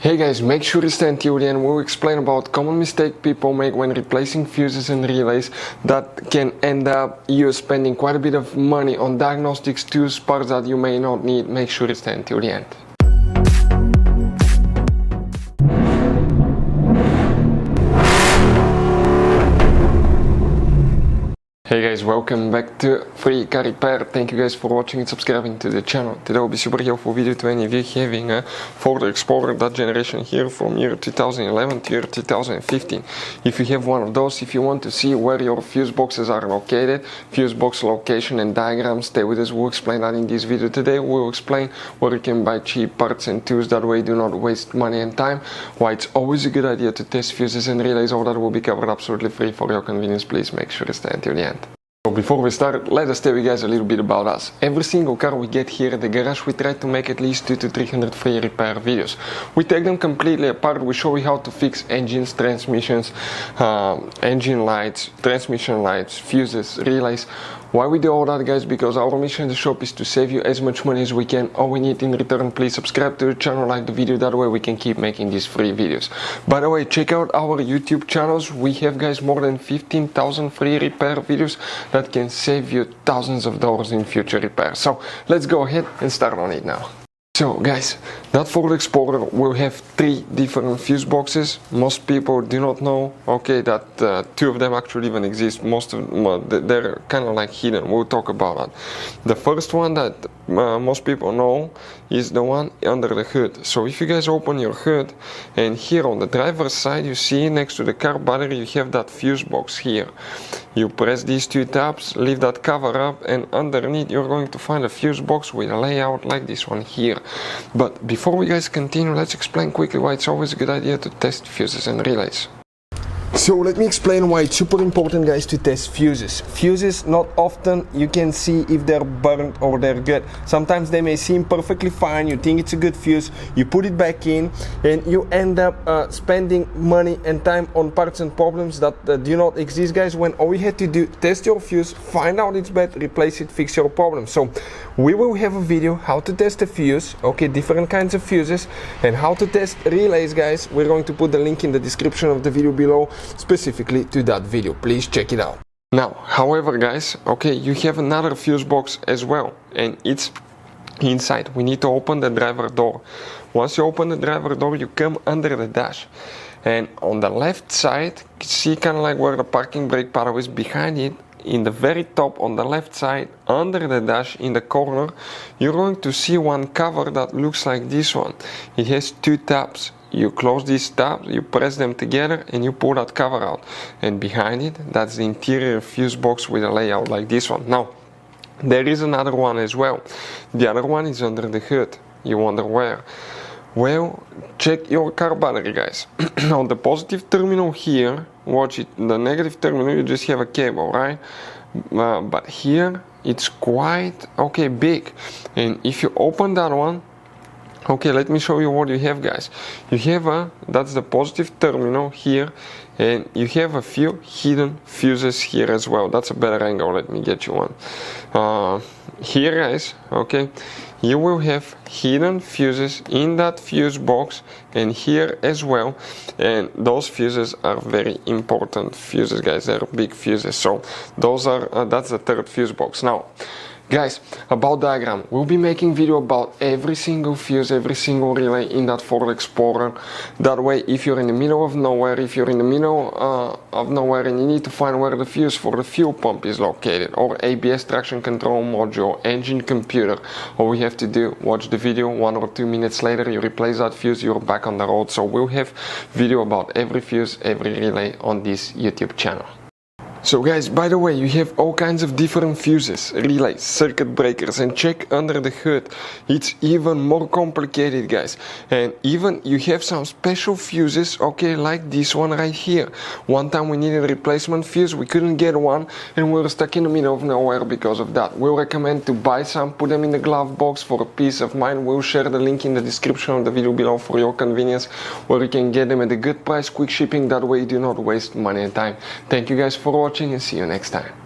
Hey guys, make sure you stay until the end. We'll explain about common mistake people make when replacing fuses and relays that can end up you spending quite a bit of money on diagnostics tools, parts that you may not need. Make sure you stay until the end. Hey guys, welcome back to Free Car Repair. Thank you guys for watching and subscribing to the channel. Today will be super helpful video to any of you having a Ford Explorer, that generation here from year 2011 to year 2015. If you have one of those, if you want to see where your fuse boxes are located, fuse box location and diagrams, stay with us. We'll explain that in this video today. We'll explain where you can buy cheap parts and tools, that way you do not waste money and time, why it's always a good idea to test fuses and relays. All that will be covered absolutely free for your convenience. Please make sure to stay until the end. So before we start, let us tell you guys a little bit about us. Every single car we get here at the garage, we try to make at least 200 to 300 free repair videos. We take them completely apart. We show you how to fix engines, transmissions, engine lights, transmission lights, fuses, relays. Why we do all that, guys? Because our mission in the shop is to save you as much money as we can. All we need in return, please subscribe to the channel, like the video, that way we can keep making these free videos. By the way, check out our YouTube channels. We have, guys, more than 15,000 free repair videos that can save you thousands of dollars in future repairs. So let's go ahead and start on it now. So guys, that Ford Explorer will have 3 different fuse boxes. Most people do not know, okay, that 2 of them actually even exist. Most of them, they're kind of like hidden. We'll talk about that. The first one that most people know is the one under the hood. So if you guys open your hood, and here on the driver's side you see next to the car battery you have that fuse box here. You press these 2 tabs, leave that cover up, and underneath you're going to find a fuse box with a layout like this one here. But before we guys continue, let's explain quickly why it's always a good idea to test fuses and relays. So let me explain why it's super important, guys, to test fuses. Fuses, not often you can see if they're burnt or they're good. Sometimes they may seem perfectly fine, you think it's a good fuse, you put it back in, and you end up spending money and time on parts and problems that do not exist, guys, when all you had to do, test your fuse, find out it's bad, replace it, fix your problem. So we will have a video how to test a fuse, okay, different kinds of fuses, and how to test relays, guys. We're going to put the link in the description of the video below, specifically to that video. Please check it out. Now, however, guys, okay, you have another fuse box as well, and it's inside. We need to open the driver door. Once you open the driver door, you come under the dash, and on the left side, see kind of like where the parking brake paddle is, behind it, in the very top on the left side, under the dash in the corner, you're going to see one cover that looks like this one. It has 2 tabs. You close these tabs, you press them together, and you pull that cover out. And behind it, that's the interior fuse box with a layout like this one. Now, there is another one as well. The other one is under the hood. You wonder where? Well, check your car battery, guys. On the positive terminal here, watch it, the negative terminal, you just have a cable, right? But here, it's quite, okay, big. And if you open that one, okay, let me show you what you have, guys. You have that's the positive terminal here, and you have a few hidden fuses here as well. That's a better angle, let me get you one. Here, guys, okay, you will have hidden fuses in that fuse box and here as well, and those fuses are very important fuses, guys. They're big fuses, so those are that's the 3rd fuse box. Now, guys, about diagram, we'll be making video about every single fuse, every single relay in that Ford Explorer. That way, if you're in the middle of nowhere, if you're in the middle of nowhere and you need to find where the fuse for the fuel pump is located, or ABS traction control module, engine computer, all you have to do, watch the video, 1 or 2 minutes later, you replace that fuse, you're back on the road. So we'll have video about every fuse, every relay on this YouTube channel. So guys, by the way, you have all kinds of different fuses, relays, circuit breakers, and check under the hood. It's even more complicated, guys. And even you have some special fuses, okay, like this one right here. One time we needed a replacement fuse, we couldn't get one, and we were stuck in the middle of nowhere because of that. We'll recommend to buy some, put them in the glove box for a peace of mind. We'll share the link in the description of the video below for your convenience, where you can get them at a good price, quick shipping, that way you do not waste money and time. Thank you guys for watching, and see you next time.